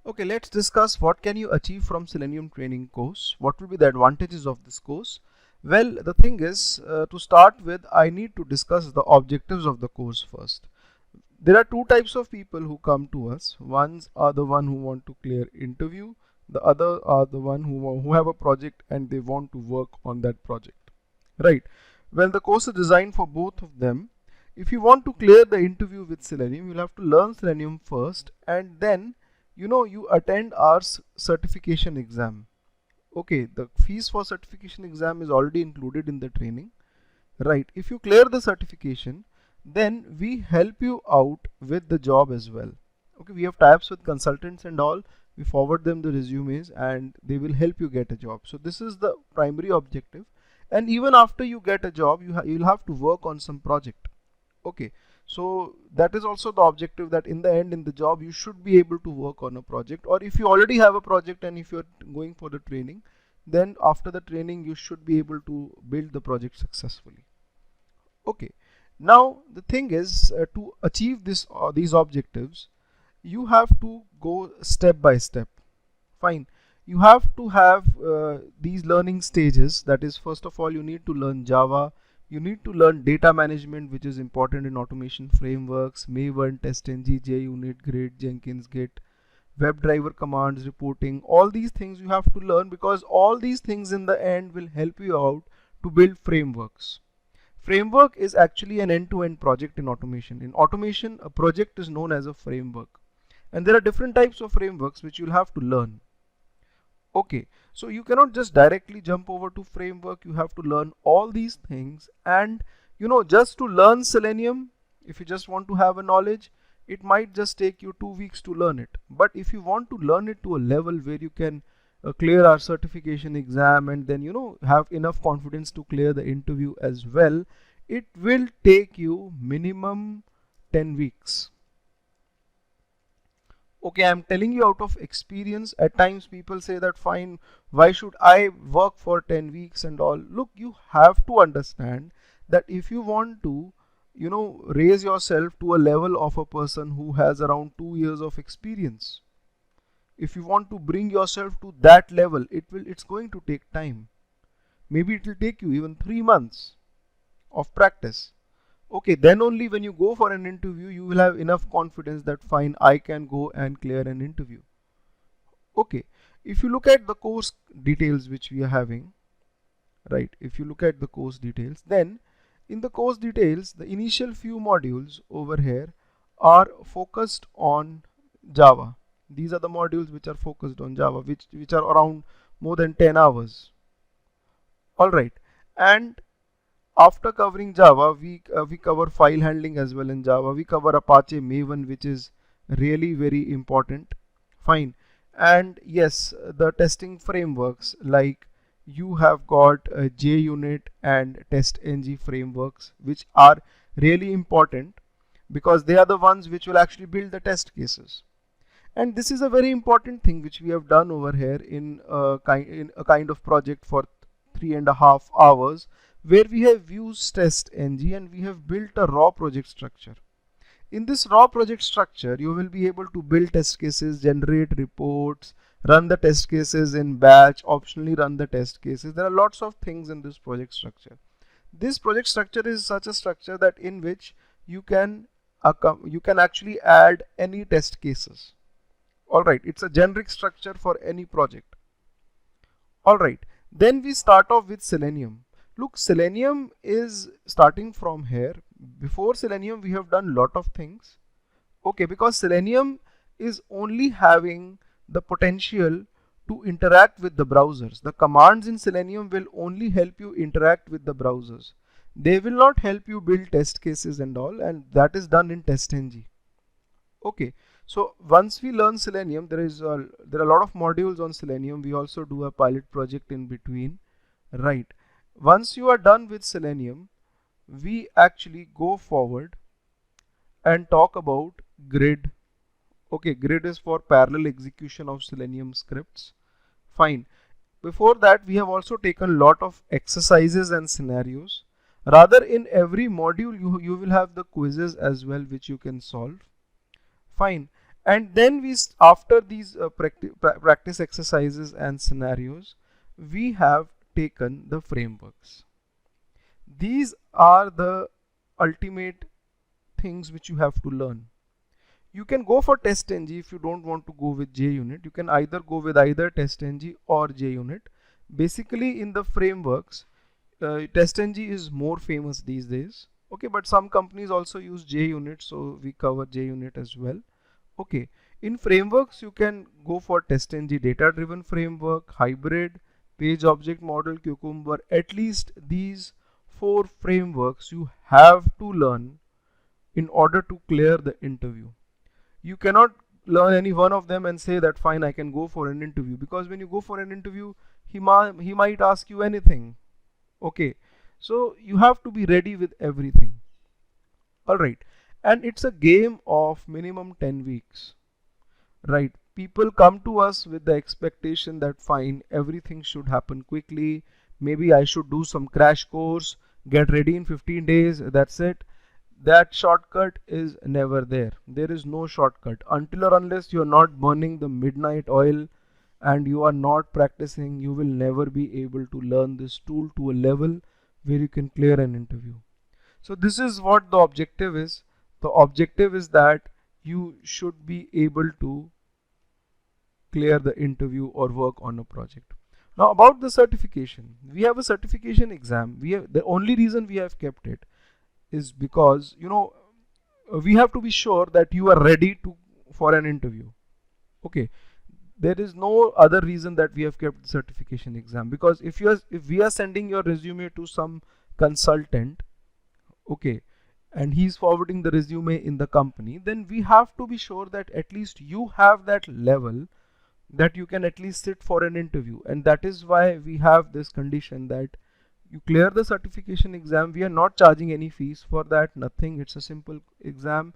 Okay, let's discuss what can you achieve from Selenium Training course. What will be the advantages of this course? Well, the thing is, to start with, I need to discuss the objectives of the course first. There are two types of people who come to us. Ones are the one who want to clear interview. The other are the one who have a project and they want to work on that project. Right. Well, the course is designed for both of them. If you want to clear the interview with Selenium, you'll have to learn Selenium first and then you attend our certification exam. Okay, the fees for certification exam is already included in the training. Right. If you clear the certification, then we help you out with the job as well. Okay, we have types with consultants and all. We forward them the resumes and they will help you get a job. So this is the primary objective. And even after you get a job, you'll have to work on some project. Okay, so that is also the objective, that in the end, in the job, you should be able to work on a project. Or if you already have a project and if you're going for the training, then after the training you should be able to build the project successfully. Okay, now the thing is, to achieve these objectives, you have to go step by step. Fine, you have to have these learning stages. That is, first of all, you need to learn Java. You need to learn data management, which is important in automation frameworks: Maven, TestNG, JUnit, Grid, Jenkins, Git, WebDriver commands, reporting. All these things you have to learn, because all these things in the end will help you out to build frameworks. Framework is actually an end-to-end project in automation. In automation, a project is known as a framework. And there are different types of frameworks which you'll have to learn. Okay, so you cannot just directly jump over to framework. You have to learn all these things. And just to learn Selenium, if you just want to have a knowledge, it might just take you 2 weeks to learn it. But if you want to learn it to a level where you can clear our certification exam and then have enough confidence to clear the interview as well, it will take you minimum 10 weeks. Okay, I'm telling you out of experience. At times people say that, fine, why should I work for 10 weeks and all? Look, you have to understand that if you want to raise yourself to a level of a person who has around 2 years of experience, if you want to bring yourself to that level, it's going to take time. Maybe it will take you even 3 months of practice. Okay, then only when you go for an interview, you will have enough confidence that, fine, I can go and clear an interview. Okay, if you look at the course details which we are having, right, if you look at the course details, then in the course details, the initial few modules over here are focused on Java. These are the modules which are focused on Java, which are around more than 10 hours. All right, and after covering Java, we cover file handling as well in Java. We cover Apache Maven, which is really very important. Fine. And yes, the testing frameworks, like you have got JUnit and TestNG frameworks, which are really important because they are the ones which will actually build the test cases. And this is a very important thing which we have done over here in a kind of project for 3.5 hours, where we have used TestNG and we have built a raw project structure. In this raw project structure, you will be able to build test cases, generate reports, run the test cases in batch, optionally run the test cases. There are lots of things in this project structure. This project structure is such a structure that in which you can actually add any test cases. All right, it's a generic structure for any project. All right, then we start off with Selenium. Look, Selenium is starting from here. Before Selenium, we have done lot of things. Okay, because Selenium is only having the potential to interact with the browsers. The commands in Selenium will only help you interact with the browsers. They will not help you build test cases and all, and that is done in TestNG. Okay, so once we learn Selenium, there are a lot of modules on Selenium. We also do a pilot project in between, right? Once you are done with Selenium, we actually go forward and talk about Grid. Okay, Grid is for parallel execution of Selenium scripts. Fine. Before that, we have also taken lot of exercises and scenarios. Rather, in every module, you will have the quizzes as well, which you can solve. Fine. And then after these practice exercises and scenarios, we have taken the frameworks. These are the ultimate things which you have to learn. You can go for TestNG if you don't want to go with JUnit. You can either go with either TestNG or JUnit. Basically, in the frameworks, TestNG is more famous these days. Okay, but some companies also use JUnit, so we cover JUnit as well. Okay, in frameworks, you can go for TestNG data-driven framework, hybrid, page object model, Cucumber. At least these 4 frameworks you have to learn in order to clear the interview. You cannot learn any one of them and say that fine, I can go for an interview, because when you go for an interview, he might ask you anything. Okay, so you have to be ready with everything. All right, and it's a game of minimum 10 weeks, right? People come to us with the expectation that fine, everything should happen quickly, maybe I should do some crash course, get ready in 15 days, that's it. That shortcut is never there. There is no shortcut until or unless you are not burning the midnight oil and you are not practicing. You will never be able to learn this tool to a level where you can clear an interview. So this is what the objective is. The objective is that you should be able to clear the interview or work on a project. Now about the certification, we have a certification exam. The only reason we have kept it is because we have to be sure that you are ready to for an interview. Okay, there is no other reason that we have kept the certification exam, because if we are sending your resume to some consultant, okay, and he's forwarding the resume in the company, then we have to be sure that at least you have that level that you can at least sit for an interview. And that is why we have this condition that you clear the certification exam. We are not charging any fees for that, nothing. It's a simple exam.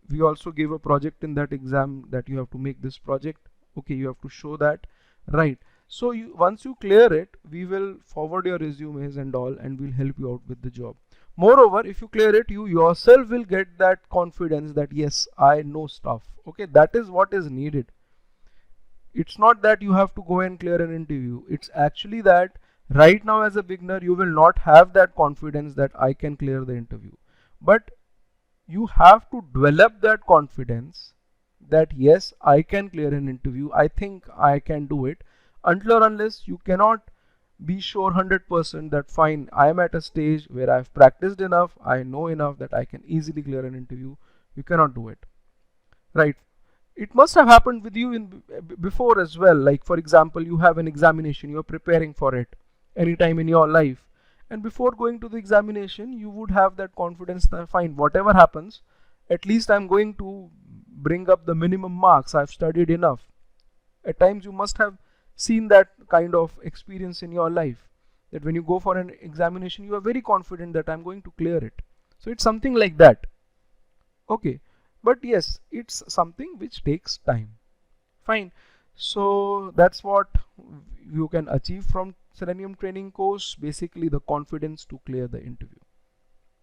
We also give a project in that exam that you have to make this project. Okay, you have to show that, right? So once you clear it, we will forward your resumes and all, and we'll help you out with the job. Moreover, if you clear it, you yourself will get that confidence that yes, I know stuff. Okay, that is what is needed. It's not that you have to go and clear an interview. It's actually that right now as a beginner, you will not have that confidence that I can clear the interview. But you have to develop that confidence that yes, I can clear an interview. I think I can do it. Until or unless you cannot be sure 100% that fine, I am at a stage where I've practiced enough, I know enough that I can easily clear an interview, you cannot do it, right? It must have happened with you before as well. Like for example, you have an examination, you are preparing for it anytime in your life, and before going to the examination, you would have that confidence that fine, whatever happens, at least I'm going to bring up the minimum marks, I've studied enough. At times you must have seen that kind of experience in your life, that when you go for an examination, you are very confident that I'm going to clear it. So it's something like that. Okay, but yes, it's something which takes time. Fine. So that's what you can achieve from Selenium training course, basically the confidence to clear the interview.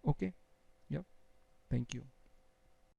Okay, yeah, thank you.